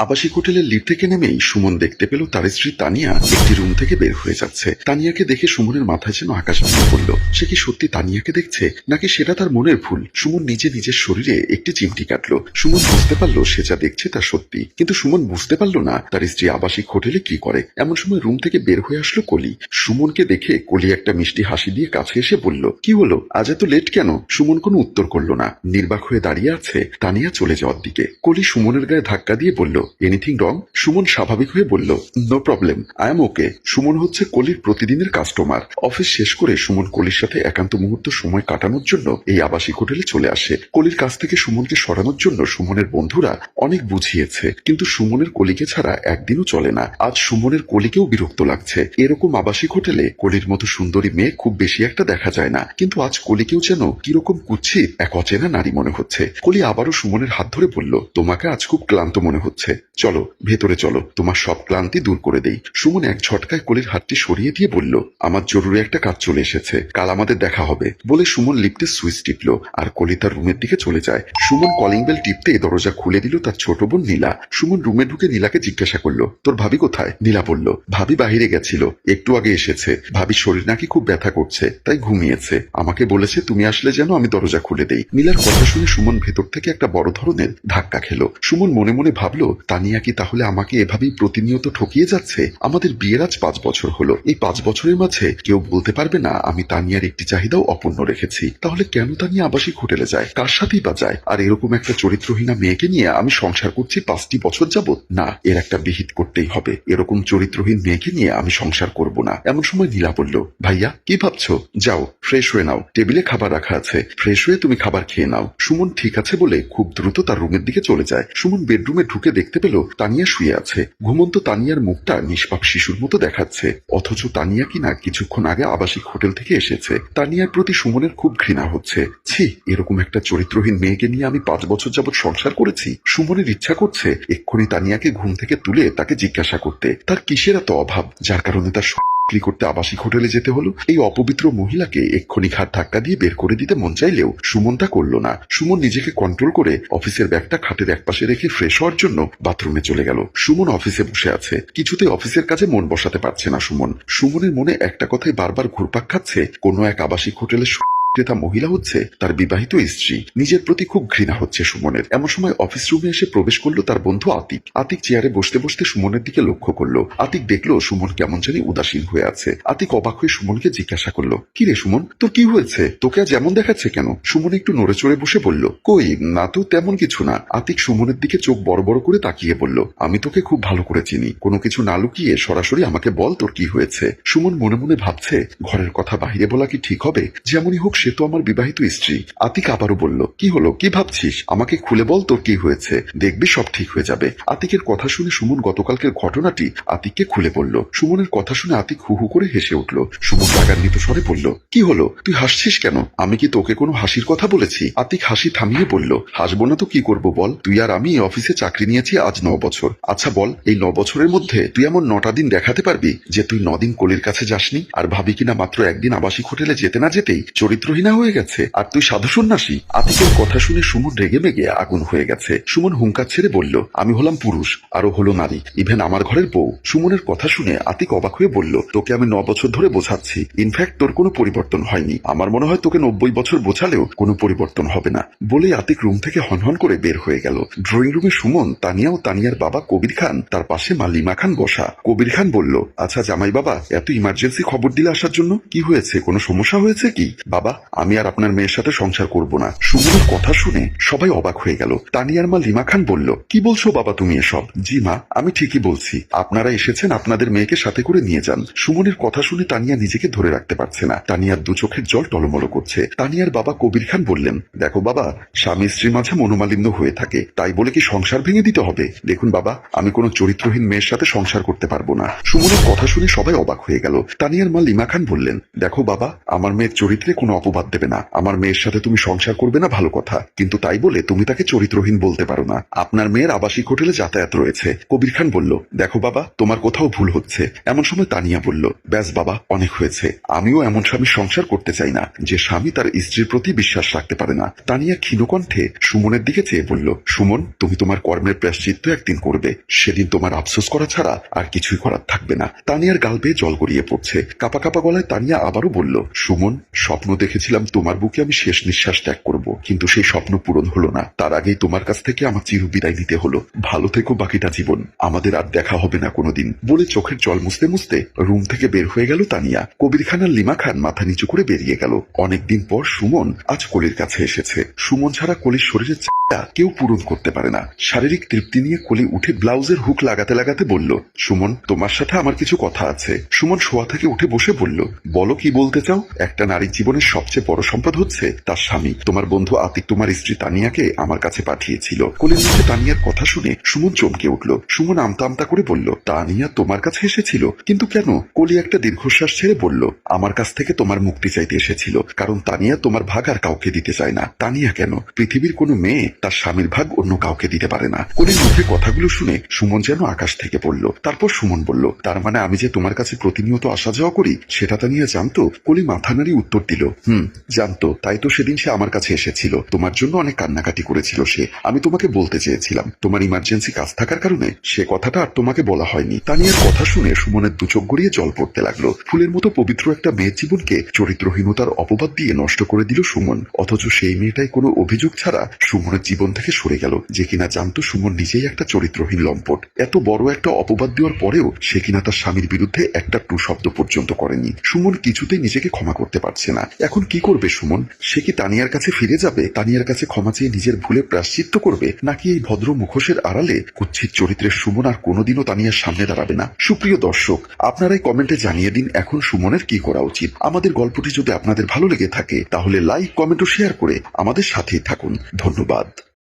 আবাসিক হোটেলের লিফট থেকে নেমেই সুমন দেখতে পেল তার স্ত্রী তানিয়া একটি রুম থেকে বের হয়ে যাচ্ছে। তানিয়াকে দেখে সুমনের মাথায় যেন আকাশ ভেঙে পড়ল। সে কি সত্যি তানিয়াকে দেখছে নাকি সেটা তার মনের ভুল? সুমন নিজের শরীরে একটি চিমটি কাটলো। সুমন বুঝতে পারলো সে যা দেখছে তা সত্যি, কিন্তু সুমন বুঝতে পারলো না তার স্ত্রী আবাসিক হোটেলে কি করে। এমন সময় রুম থেকে বের হয়ে আসলো কলি। সুমনকে দেখে কলি একটা মিষ্টি হাসি দিয়ে কাছে এসে বলল, কি হলো, আজ এত লেট কেন? সুমন কোনো উত্তর করলো না, নির্বাক হয়ে দাঁড়িয়ে আছে তানিয়া চলে যাওয়ার দিকে। কলি সুমনের গায়ে ধাক্কা দিয়ে বলল, এনিথিং রং? সুমন স্বাভাবিক হয়ে বলল, নো প্রবলেম, আই এম ওকে। সুমন হচ্ছে কলির প্রতিদিনের কাস্টমার। অফিস শেষ করে সুমন কলির সাথে একান্ত মুহূর্ত সময় কাটানোর জন্য এই আবাসিক হোটেলে চলে আসে। কলির কাছ থেকে সুমনকে সরানোর জন্য সুমনের বন্ধুরা অনেক বুঝিয়েছে, কিন্তু সুমনের কলিকে ছাড়া একদিনও চলে না। আজ সুমনের কলিকেও বিরক্ত লাগছে। এরকম আবাসিক হোটেলে কলির মতো সুন্দরী মেয়ে খুব বেশি একটা দেখা যায় না, কিন্তু আজ কলিকেও যেন কিরকম কুৎসিত এক অচেনা নারী মনে হচ্ছে। কলি আবারও সুমনের হাত ধরে বলল, তোমাকে আজ খুব ক্লান্ত মনে হচ্ছে, চলো ভেতরে চলো, তোমার সব ক্লান্তি দূর করে দেই। সুমন এক ঝটকায় কলির হাতটি সরিয়ে দিয়ে বলল, আমার জরুরি একটা কাজ চলে এসেছে, কাল আমাদের দেখা হবে। বলে সুমন লিফটের সুইচ টিপলো আর কলি তার রুমের দিকে চলে যায়। সুমন কলিং বেল টিপতে দরজা খুলে দিল তার ছোট বোন নীলা। সুমন রুমে ঢুকে নীলাকে জিজ্ঞাসা করলো, তোর ভাবি কোথায়? নীলা বলল, ভাবি বাহিরে গেছিল, একটু আগে এসেছে। ভাবির শরীর নাকি খুব ব্যথা করছে, তাই ঘুমিয়েছে। আমাকে বলেছে তুমি আসলে যেন আমি দরজা খুলে দেই। নীলার কথা শুনে সুমন ভেতর থেকে একটা বড় ধরনের ধাক্কা খেলো। সুমন মনে মনে ভাবলো, তানিয়া কি তাহলে আমাকে এভাবেই প্রতিনিয়ত ঠকিয়ে যাচ্ছে? আমাদের বিয়ের আজ 5 বছর হলো। এই 5 বছরের মাঝে কেউ বলতে পারবে না আমি তানিয়ার একটি চাহিদাও অপূর্ণ রেখেছি। তাহলে কেন তানিয়া আবাসিক হোটেলে যায়? কার সাথেই বা যায়? আর এরকম একটা চরিত্রহীনা মেয়েকে নিয়ে আমি সংসার করছি 5টি বছর যাবত? না, এর একটা বিহিত করতেই হবে। এরকম চরিত্রহীন মেয়েকে নিয়ে আমি সংসার করব না। এমন সময় নীলা বলল, ভাইয়া কি ভাবছো? যাও ফ্রেশ হয়ে নাও, টেবিলে খাবার রাখা আছে, ফ্রেশ হয়ে তুমি খাবার খেয়ে নাও। সুমন ঠিক আছে বলে খুব দ্রুত তার রুমের দিকে চলে যায়। সুমন বেডরুমে ঢুকে দেখতে পেল তানিয়া শুয়ে আছে। ঘুমন্ত তানিয়ার মুখটা নিষ্পাপ শিশুর মতো দেখাচ্ছে, অথচ তানিয়া কিনা কিছুক্ষণ আগে আবাসিক হোটেল থেকে এসেছে। তানিয়ার প্রতি সুমনের খুব ঘৃণা হচ্ছে। ছি, এরকম একটা চরিত্রহীন মেয়েকে নিয়ে আমি 5 বছর যাবৎ সংসার করেছি। সুমনের ইচ্ছা করছে এক্ষুনি তানিয়াকে ঘুম থেকে তুলে তাকে জিজ্ঞাসা করতে, তার কিসের এত অভাব যার কারণে তার করতে আবাসিক হোটেলে যেতে হলো। এই অপবিত্র মহিলাকে এক্ষুনি ঘাট ধাক্কা দিয়ে বের করে দিতে মন চাইলেও সুমন তা করল না। সুমন নিজেকে কন্ট্রোল করে অফিসের ব্যাগটা খাটের একপাশে রেখে ফ্রেশ হওয়ার জন্য বাথরুমে চলে গেল। সুমন অফিসে বসে আছে, কিছুতেই অফিসের কাজে মন বসাতে পারছে না সুমন। সুমনের মনে একটা কথাই বারবার ঘুরপাক খাচ্ছে, কোনো এক আবাসিক হোটেলে ক্রেতা মহিলা হচ্ছে তার বিবাহিত স্ত্রী। নিজের প্রতি খুব ঘৃণা হচ্ছে সুমনের। এমন সময় অফিস রুমে এসে প্রবেশ করলো তার বন্ধু আতিক। আতিক চেয়ারে বসতে বসতে সুমনের দিকে লক্ষ্য করলো। আতিক দেখলো সুমন কেমন জানি উদাসীন হয়ে আছে। আতিক অবাক হয়ে সুমনকে জিজ্ঞাসা করলো, কি রে সুমন, তোর কি হয়েছে? তোকে আজ এমন দেখাচ্ছে কেন? সুমন একটু নড়ে চড়ে বসে বলল, কই না তো, তেমন কিছু না। আতিক সুমনের দিকে চোখ বড় বড় করে তাকিয়ে বলল, আমি তোকে খুব ভালো করে চিনি, কোনো কিছু না লুকিয়ে সরাসরি আমাকে বল তোর কি হয়েছে। সুমন মনে মনে ভাবছে, ঘরের কথা বাহিরে বলা কি ঠিক হবে? যেমনই হোক সে তো আমার বিবাহিত স্ত্রী। আতিক আবারও বলল, কি হলো, কি ভাবছিস? আমাকে খুলে বল তোর কি হয়েছে, দেখবি সব ঠিক হয়ে যাবে। আতিকের কথা শুনে সুমন গতকালকের ঘটনাটি আতিককে খুলে বলল। সুমনের কথা শুনে আতিক হু হু করে হেসে উঠল। সুমন রাগান্বিত স্বরে বলল, কি হলো, তুই হাসছিস কেন? আমি কি তোকে কোনো হাসির কথা বলেছি? আতিক হাসি থামিয়ে বলল, হাসবো না তো কি করবো বল, তুই আর আমি অফিসে চাকরি নিয়েছি আজ 9 বছর। আচ্ছা বল, এই 9 বছরের মধ্যে তুই এমন 9টা দিন দেখাতে পারবি যে তুই 9 দিন কলির কাছে যাসনি? আর ভাবি কিনা মাত্র একদিন আবাসিক হোটেলে যেতে না যেতেই চরিত্রহীনা হয়ে গেছে, আর তুই সাধু সন্ন্যাসী? আতিকের কথা শুনে সুমন রেগে মেগে আগুন হয়ে গেছে। সুমন হুঙ্কার ছেড়ে বলল, আমি হলাম পুরুষ, আরো হলো নারী, ইভেন আমার ঘরের বউ। সুমনের কথা শুনে আতিক অবাক হয়ে বলল, তোকে আমি 9 বছর ধরে বোঝাচ্ছি, ইনফ্যাক্ট তোর কোনো পরিবর্তন হয়নি। আমার মনে হয় তোকে 90 বছর বোঝালেও কোনো পরিবর্তন হবে না। বলে আতিক রুম থেকে হনহন করে বের হয়ে গেল। ড্রয়িং রুমে সুমন, তানিয়া ও তানিয়ার বাবা কবির খান, তার পাশে মা লিমা খান বসা। কবির খান বলল, আচ্ছা জামাই বাবা, এত ইমার্জেন্সি খবর দিলে আসার জন্য? কি হয়েছে, কোনো সমস্যা হয়েছে কি? বাবা, আমি আর আপনার মেয়ের সাথে সংসার করব না। সুমনের কথা শুনে সবাই অবাক হয়ে গেল। তানিয়ার মা লিমা খান বলল, কি বলছো বাবা তুমি এসব? জি মা, আমি ঠিকই বলছি, আপনারা এসেছেন, আপনাদের মেয়েকে সাথে করে নিয়ে যান। সুমনের কথা শুনে তানিয়া নিজেকে ধরে রাখতে পারছে না। তানিয়ার দু চোখের জল টলমল করছে। তানিয়ার বাবা কবির খান বললেন, দেখো বাবা, স্বামী স্ত্রীর মাঝে মনোমালিন্য হয়ে থাকে, তাই বলে কি সংসার ভেঙে দিতে হবে? দেখুন বাবা, আমি কোনো চরিত্রহীন মেয়ের সাথে সংসার করতে পারবো না। সুমনের কথা শুনে সবাই অবাক হয়ে গেল। তানিয়ার মা লিমা খান বললেন, দেখো বাবা, আমার মেয়ের চরিত্রে কোনো অপবাদ দেবে না। আমার মেয়ের সাথে তুমি সংসার করবে না ভালো কথা, কিন্তু তাই বলে তুমি তাকে চরিত্রহীন বলতে পারো না। আপনার মেয়ের আবাসিক হোটেলে যাতায়াত রয়েছে। কবির খান বলল, দেখো বাবা, তোমার কোথাও ভুল হচ্ছে। এমন সময় তানিয়া বলল, ব্যাস বাবা, অনেক হয়েছে। আমিও এমন স্বামীর সংসার করতে চাই না যে স্বামী তার স্ত্রীর প্রতি বিশ্বাস রাখতে পারে না। তানিয়া ক্ষীণকণ্ঠে সুমনের দিকে চেয়ে বলল, সুমন, তুমি তোমার কর্মের প্রায়শ্চিত্ত একদিন করবে। সেদিন তোমার আফসোস করা ছাড়া আর কিছুই করার থাকবে না। তানিয়ার গাল বেয়ে জল গড়িয়ে পড়ছে। কাপা কাপা গলায় তানিয়া আবারও বলল, সুমন, স্বপ্ন দেখেছিলাম তোমার বুকে আমি শেষ নিঃশ্বাস ত্যাগ করব, কিন্তু সেই স্বপ্ন পূরণ হলো না। তার আগেই তোমার কাছ থেকে আমার চির বিদায় নিতে হলো। ভালো থেকো বাকিটা জীবন, আমাদের আর দেখা হবে না কোনোদিন। বলে চোখের জল মুছতে মুছতে রুম থেকে বের হয়ে গেল তানিয়া। কবির খান আর লিমা খান মাথা নিচু করে বেরিয়ে গেল। অনেকদিন পর সুমন আজ কলির কাছে এসেছে। সুমন ছাড়া কলির শরীরের চাহিদা কেউ পূরণ করতে পারে না। শারীরিক তৃপ্তি নিয়ে কলি উঠে ব্লাউজের হুক লাগাতে লাগাতে বলল, সুমন, তোমার সাথে আমার কিছু কথা আছে। সুমন শোয়া থেকে উঠে বসে বলল, বলো, কি বলতে চাও? একটা নারীর জীবনের সবচেয়ে বড় সম্পদ হচ্ছে তার স্বামী। তোমার বন্ধু আতিক তোমার স্ত্রী তানিয়াকে আমার কাছে পাঠিয়েছিল। কলির মুখে তানিয়ার কথা শুনে সুমন চমকে উঠল। সুমন আমতা আমতা করে বলল, তানিয়া তোমার কাছে এসেছিল? কিন্তু কেন? কলি একটা দীর্ঘশ্বাস ছেড়ে বলল, আমার কাছ থেকে তোমার মুক্তি চাইতে এসেছিল, কারণ তানিয়া তোমার ভাগ আর কাউকে দিতে চায় না। তানিয়া কেন? পৃথিবীর কোনো মেয়ে তার স্বামীর ভাগ অন্য কাউকে দিতে পারে না। কলির মুখে কথাগুলো শুনে সুমন যেন আকাশ থেকে পড়ল। তারপর সুমন বলল, তার মানে আমি যে তোমার কাছে প্রতিনিয়ত আসা যাওয়া করি সেটা তানিয়া জানতো? কলি মাথা নাড়ি উত্তর দিল, জানতো। তাই তো সেদিন সে আমার কাছে এসেছিল। তোমার জন্য অনেক কান্নাকাটি করেছিল সে। আমি তোমাকে বলতে চেয়েছিলাম, তোমার ইমার্জেন্সি কাজ থাকার কারণে সে কথাটা আর তোমাকে বলা হয়নি। তানিয়ার কথা শুনে সুমনের দু চোখ গড়িয়ে জল পড়তে লাগলো। ফুলের মতো পবিত্র একটা মেয়ের জীবনকে চরিত্রহীনতার অপবাদ দিয়ে নষ্ট করে দিল সুমন। অথচ সেই মেয়েটাই কোনো অভিযোগ ছাড়া সুমনের জীবন থেকে সরে গেল, যে কিনা জানতো সুমন নিজেই একটা চরিত্রহীন লম্পট। এত বড় একটা অপবাদ দেওয়ার পরেও সে কিনা তার স্বামীর বিরুদ্ধে একটা টু শব্দ পর্যন্ত করেনি। সুমন কিছুতেই নিজেকে ক্ষমা করতে পারছে না। এখন কি করবে সুমন? সে কি তানিয়ার কাছে ফিরে যাবে? তানিয়ার কাছে ক্ষমা চেয়ে নিজের ভুলে প্রায়শ্চিত্ত করবে? নাকি এই ভদ্র মুখোশের আড়ালে কুৎসিত চরিত্রের সুমন আর কোনোদিনও তানিয়ার সামনে দাঁড়াবে না? সুপ্রিয় দর্শক, আপনারাই কমেন্টে জানিয়ে দিন এখন সুমনের কি করা উচিত। আমাদের গল্পটি যদি আপনাদের ভালো লেগে থাকে তাহলে লাইক, কমেন্ট ও শেয়ার করে আমাদের সাথেই থাকুন। ধন্যবাদ।